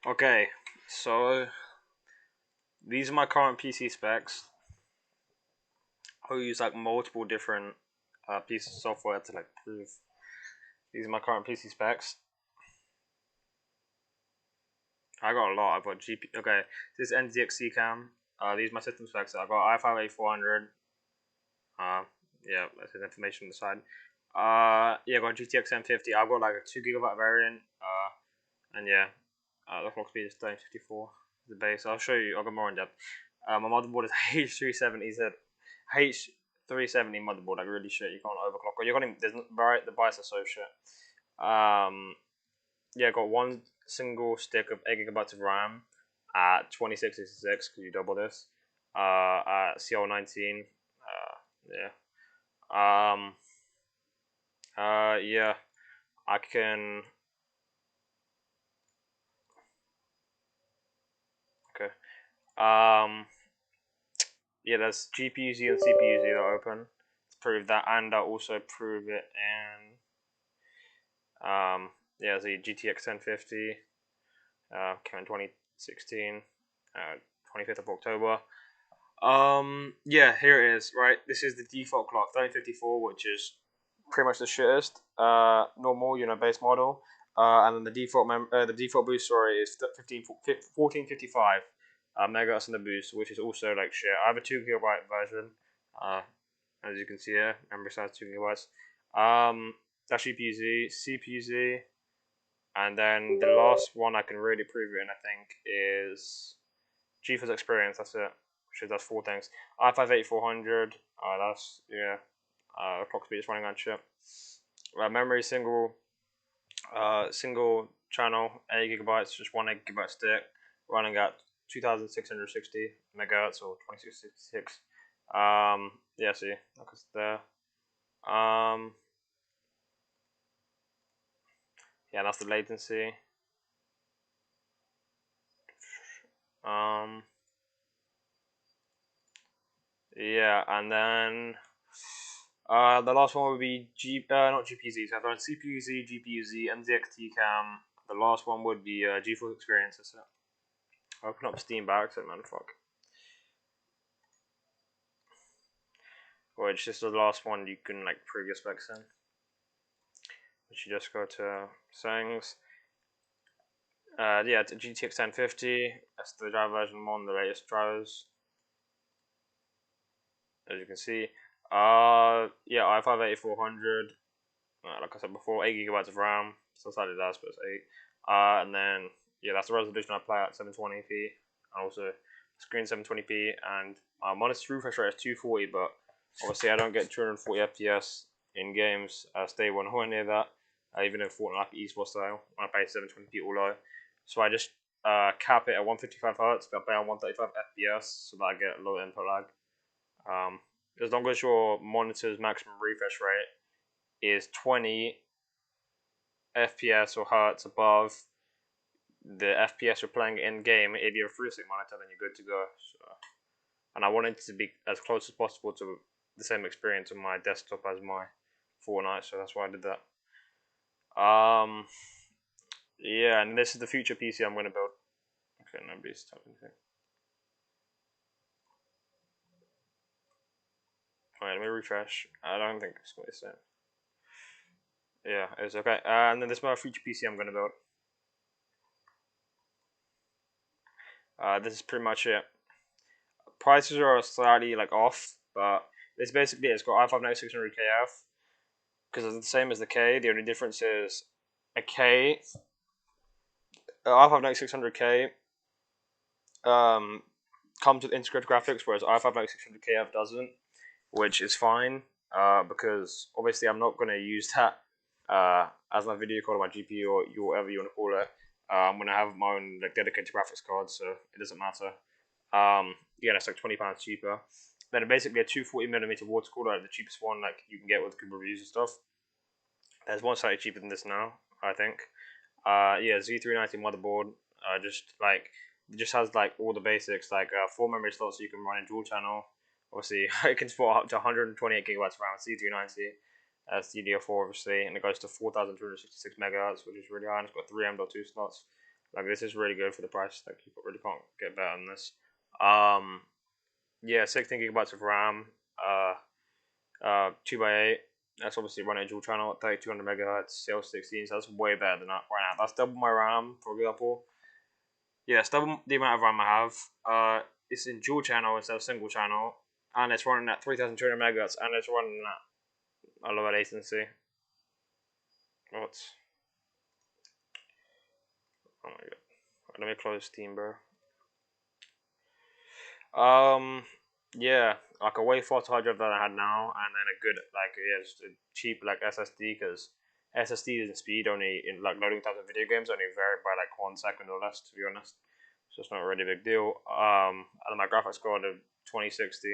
Okay, so these are my current PC specs. I'll use like multiple different pieces of software to like prove these are my current PC specs. I got a lot. I've got GP. Okay, this is NZXC cam. These are my system specs. I got i5-8400. Uh, yeah, that's his information on the side. Yeah, I got GTX 1050. I've got like a 2 GB variant. And yeah, the clock speed is 3054. The base. I'll show you. I'll go more in depth. My motherboard is H370. H370 motherboard. Like really shit. You can't overclock. Or you got him. There's the BIOS are so shit. Yeah, got one single stick of 8 GB of RAM at 2666 because you double this. At CL19. Yeah. Yeah. I can. Okay. Yeah, there's GPU-Z and CPU-Z that are open. Let's prove that, and I'll also prove it in yeah, the GTX 1050 came in 2016, 25th of October. Yeah, here it is. Right, this is the default clock, 3054, which is pretty much the shittest. Normal, base model. And then the default boost, sorry, is 1455 megahertz in the boost, which is also like shit. I have a 2 GB version, uh, as you can see here, memory size 2 GB. That's GPU-Z, CPU-Z, and then the last one I can really prove it in, I think, is GeForce Experience. That's it. Which does four things. i5-8400. That's yeah. Clock speed is running on chip. Memory single channel, 8 GB, just one 8 GB stick, running at 2660 megahertz or 2666. Yeah, see, look, it's there. Yeah, that's the latency. Um, yeah, and then the last one would be not GPU-Z. So I've done CPU-Z, GPU-Z, NZXT cam. The last one would be GeForce Experience. So open up Steam by accident, man. Fuck. Which is the last one you can like prove your specs in. Which you just go to settings. Yeah, it's a GTX 1050. That's the driver version one, the latest drivers. As you can see. Yeah, i5-8400. Like I said before, 8 GB of RAM. So slightly less, but it's 8. And then yeah, that's the resolution I play at 720p. And also screen 720p, and my monitor refresh rate is 240. But obviously, I don't get 240 FPS in games stable nowhere near that. Even in Fortnite, like esports style, when I play 720p all low. So I just cap it at 155 Hz, but I play on 135 FPS so that I get low input lag. As long as your monitor's maximum refresh rate is 20 FPS or hertz above the FPS you're playing in game, if you have a 360 monitor, then you're good to go. So, and I want it to be as close as possible to the same experience on my desktop as my Fortnite, so that's why I did that. Yeah, and this is the future PC I'm going to build. Okay, nobody's typing anything. Alright, let me refresh. I don't think it's what it said. Yeah, it's okay. And then this is my future PC I'm going to build. This is pretty much it. Prices are slightly like off, but it's basically it's got i5-9600KF because it's the same as the K. The only difference is a K i5-9600K comes with integrated graphics, whereas i5-9600KF doesn't, which is fine because obviously I'm not going to use that as my video card or my GPU or whatever you want to call it. I'm going to have my own like dedicated graphics card, so it doesn't matter. Yeah, that's like £20 cheaper. Then basically a 240mm water cooler, the cheapest one like you can get with good reviews and stuff. There's one slightly cheaper than this now, I think. Yeah, Z390 motherboard. Just has like all the basics, like 4 memory slots so you can run a dual channel. Obviously, it can support up to 128 GB RAM Z390. DDR4 obviously, and it goes to 4,266 megahertz, which is really high. And it's got 3 M.2 slots. Like this is really good for the price. Like you really can't get better than this. Yeah, 16 gigabytes of RAM. 2x8. That's obviously running dual channel, 3200 megahertz, CL16. So that's way better than that right now. That's double my RAM, for example. Yeah, it's double the amount of RAM I have. It's in dual channel instead of single channel, and it's running at 3200 megahertz, and it's running at a lower latency. What? Oh my god. Let me close Steam, bro. Yeah, like a way faster hard drive than I had now, and then a good like yeah, just a cheap like SSD because SSD and speed only in like loading times of video games only vary by like 1 second or less, to be honest. So it's not really a big deal. And my graphics card of 2060.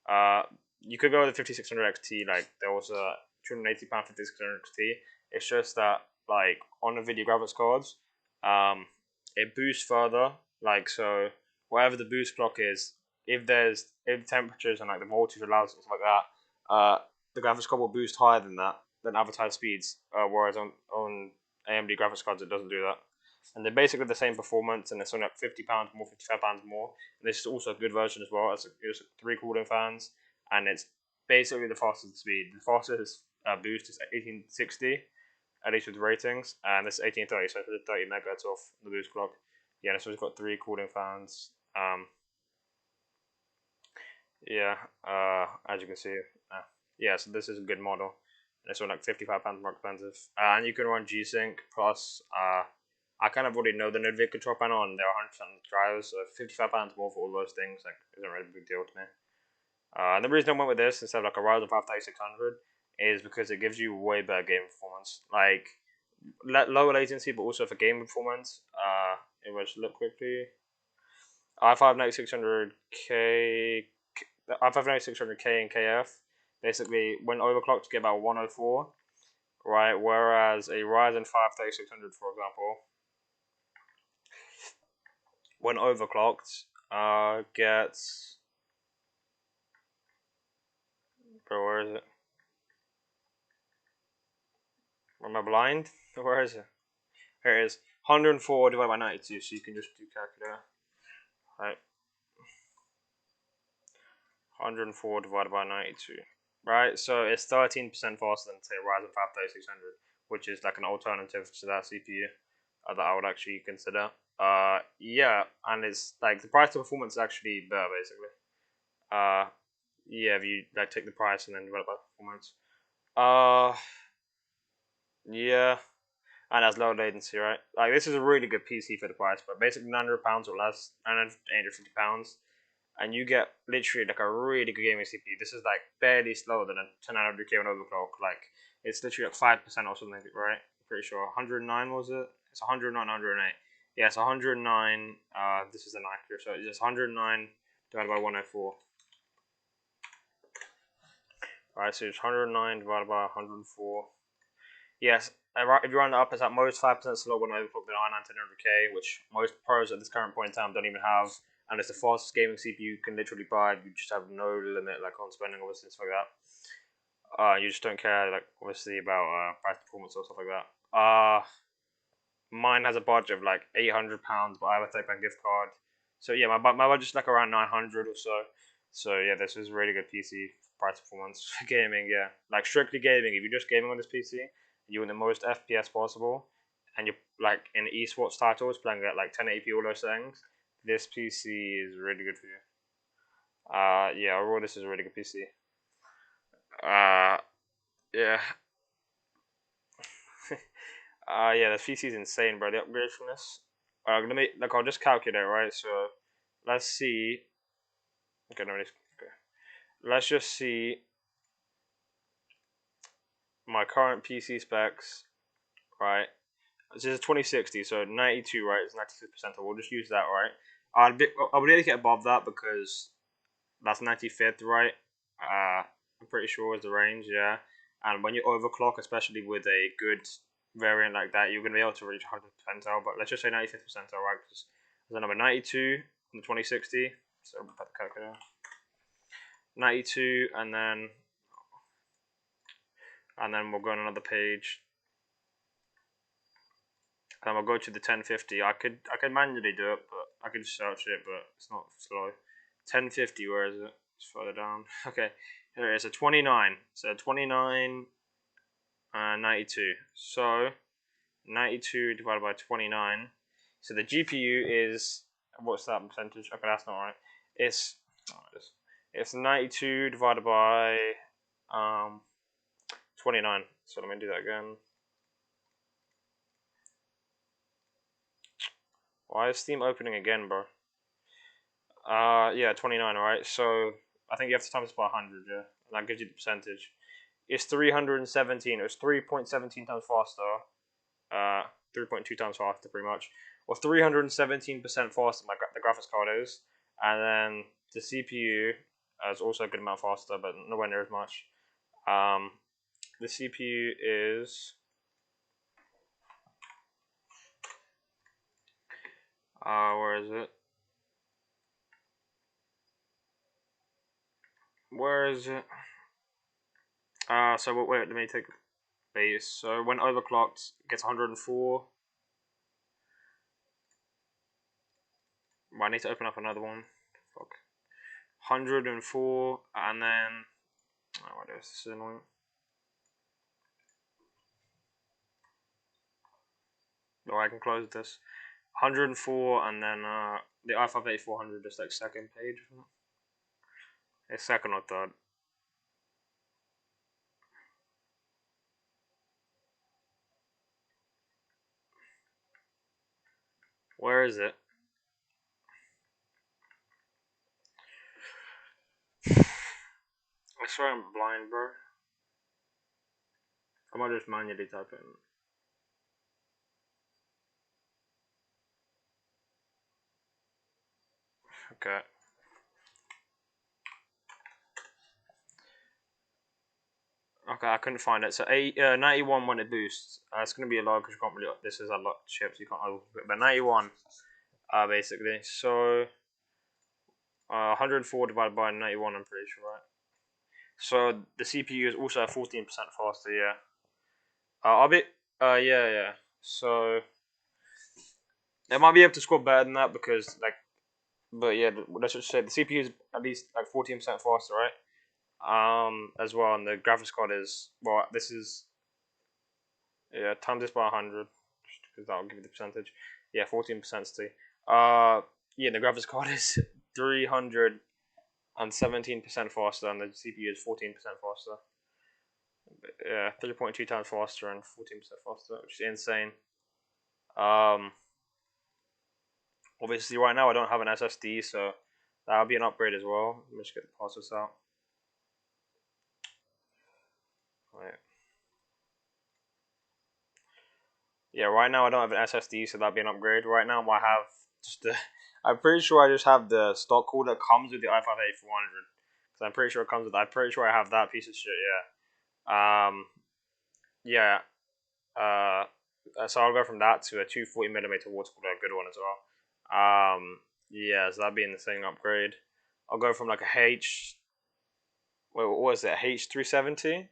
Uh, you could go with the 5600 XT. Like there was a £280 5600 XT. It's just that like on the video graphics cards, it boosts further. Like so, whatever the boost clock is, if temperatures and like the voltage allows and stuff like that, the graphics card will boost higher than advertised speeds. Whereas on AMD graphics cards, it doesn't do that. And they're basically the same performance, and it's only like £50 more, £55 more. And this is also a good version as well. It's 3 cooling fans, and it's basically the fastest speed. The fastest boost is 1860, at least with ratings, and this is 1830, so it's 30 megahertz off the boost clock. Yeah, so it's got 3 cooling fans. Yeah, as you can see, yeah, so this is a good model. It's only like £55 more expensive, and you can run G-Sync plus. I kind of already know the NVIDIA control panel, and they're 100% drivers, so £55 more for all those things like isn't really a big deal to me. And the reason I went with this instead of like a Ryzen 5 3600 is because it gives you way better game performance, like lower latency, but also for game performance. It was look quickly. i5 9600K, i5 9600K and KF basically when overclocked to get about 104, right? Whereas a Ryzen 5 3600, for example, when overclocked, gets. Bro, where is it? Am I blind? Where is it? Here it is. 104 divided by 92, so you can just do calculator. Right. 104 divided by 92. Right, so it's 13% faster than, say, Ryzen 5 3600, which is like an alternative to that CPU that I would actually consider. Yeah, and it's like the price to performance is actually better, basically. Uh, yeah, if you like take the price and then divide it by performance. Uh, yeah, and has low latency, right? Like this is a really good PC for the price, but basically £900 or less, £950, and you get literally like a really good gaming CPU. This is like barely slower than a 10900K on overclock. Like it's literally like 5% or something, right? I'm pretty sure 109 was it? It's 109, 108. Yeah, it's 109. This is an accurate, so it's just 109 divided by 104. Alright, so it's 109 divided by 104. Yes, if you run it up, it's at most 5% slower when overclocked than i9 10900K, which most pros at this current point in time don't even have. And it's the fastest gaming CPU you can literally buy. You just have no limit like on spending, obviously, stuff like that. You just don't care, like obviously, about price performance or stuff like that. Mine has a budget of like £800, but I have a TechBank gift card. So yeah, my budget's like around 900 or so. So yeah, this is really good PC price performance for gaming. Yeah, like strictly gaming. If you're just gaming on this PC, you want the most FPS possible, and you're like in esports titles playing at like 1080p all those settings. This PC is really good for you. Yeah, overall this is a really good PC. Yeah. Yeah, the PC is insane, bro. The upgrade from this. Let me like I'll just calculate, right? So let's see. Okay, no, okay. Let's just see my current PC specs, right? This is 2060, so 92, right? It's 96%. We'll just use that, right? I'll be able to get above that because that's 95th, right? I'm pretty sure is the range, yeah. And when you overclock, especially with a good variant like that, you're going to be able to reach 100th percentile. But let's just say 95th percentile, right? Because there's a number 92 on the 2060. So I'll put the calculator. 92, and then we'll go on another page. I'll go to the 1050. I could manually do it, but I could search it, but it's not slow. 1050, where is it? It's further down. Okay, here it is. A 29. So 29 92. So 92 divided by 29. So the GPU is, what's that percentage? Okay, that's not right. It's it's 92 divided by 29. So let me do that again. Why is Steam opening again, bro? Yeah, 29, right? So I think you have to times by 100, yeah? And that gives you the percentage. It's 317. It was 3.17 times faster. 3.2 times faster, pretty much. Or 317% faster, the graphics card is. And then the CPU is also a good amount faster, but nowhere near as much. The CPU is. Where is it? Where is it? So wait, let me take base. So when overclocked, it gets 104. Well, I need to open up another one. Fuck. 104, and then. Oh, what is this? Is annoying. Oh, I can close this. 104, and then the i5-8400 is like second page. It's second or third. Where is it? I swear I'm blind, bro. I might just manually type it in. Okay. Okay, I couldn't find it. So 91 when it boosts. It's gonna be a lot because you can't really. This is a lot of chips. You can't overclock it. But 91, basically. So 104 divided by 91. I'm pretty sure, right? So the CPU is also 14% faster. Yeah. I'll be. Yeah. So it might be able to score better than that because like. But yeah, let's just say the CPU is at least like 14% faster, right? As well, and the graphics card is well. This is times this by 100 because that'll give you the percentage. Yeah, 14% still. Yeah, the graphics card is 317% faster, and the CPU is 14% faster. Yeah, 3.2 times faster and 14% faster, which is insane. Um, Obviously, right now I don't have an SSD, so that'll be an upgrade as well. Let me just get the process out. Right. Yeah, right now I don't have an SSD, so that'd be an upgrade. Right now I have just the. I'm pretty sure I just have the stock cooler that comes with the i5-8400. Because I'm pretty sure it comes with. I'm pretty sure I have that piece of shit. Yeah. Yeah. Uh. So I'll go from that to a 240mm water cooler, a good one as well. Yeah. So that'd be an insane upgrade. I'll go from like a Wait, what was it? H370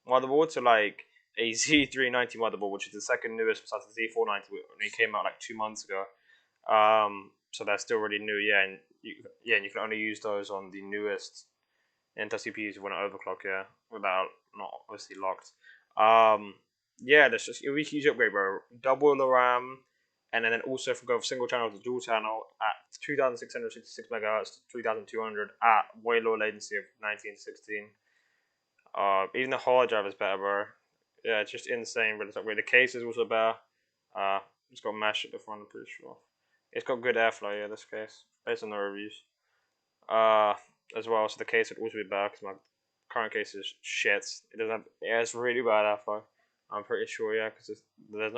motherboard to like a Z390 motherboard, which is the second newest besides the Z490 when it came out like 2 months ago. So that's still really new, yeah, and you can only use those on the newest Intel CPUs when it overclock, yeah, without not obviously locked. Um, yeah, that's just a huge upgrade, bro. Double the RAM, and then also if we go from single channel to dual channel at 2,666 megahertz to 3,200 at way lower latency of 1916. Even the hard drive is better, bro. Yeah, it's just insane. But it's upgrade. The case is also better. It's got mesh at the front. I'm pretty sure. It's got good airflow. Yeah, this case based on the reviews. Uh, as well. So the case would also be better because my current case is shit. It doesn't have. Yeah, it's really bad airflow. I'm pretty sure. Yeah, because there's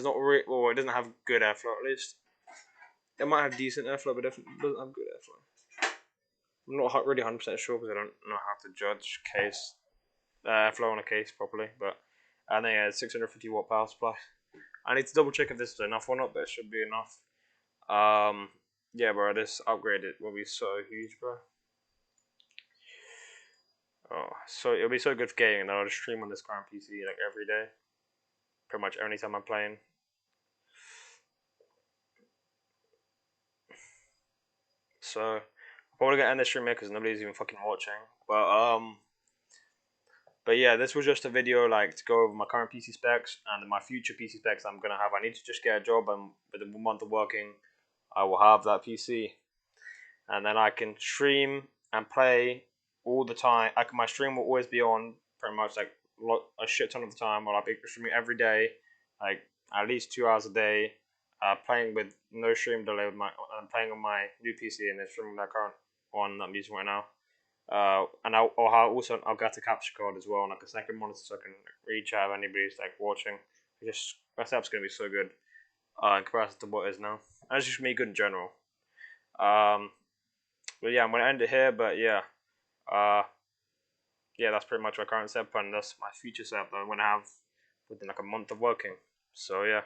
not really. Well, it doesn't have good airflow at least. It might have decent airflow, but definitely doesn't have good airflow. I'm not really 100% sure because I don't know how to judge case flow on a case properly, but and then yeah, 650-watt power supply. I need to double check if this is enough or not, but it should be enough. Yeah, bro, this upgrade will be so huge, bro. Oh, so it'll be so good for gaming that I'll just stream on this current PC like every day, pretty much anytime I'm playing. So I'm probably gonna end the stream here because nobody's even fucking watching. But yeah, this was just a video like to go over my current PC specs and my future PC specs I'm gonna have. I need to just get a job, and with a month of working, I will have that PC, and then I can stream and play all the time. My stream will always be on pretty much like a shit ton of the time. I'll be streaming every day, like at least 2 hours a day, playing with no stream delay with I'm playing on my new PC and then streaming that current one that I'm using right now. And I'll get a capture card as well, and like a second monitor, so I can reach out if anybody's like watching. Just my setup's gonna be so good in comparison to what it is now. And it's just me good in general. Um, but yeah, I'm gonna end it here. But uh, yeah, that's pretty much my current setup, and that's my future setup that I'm gonna have within like a month of working. So yeah.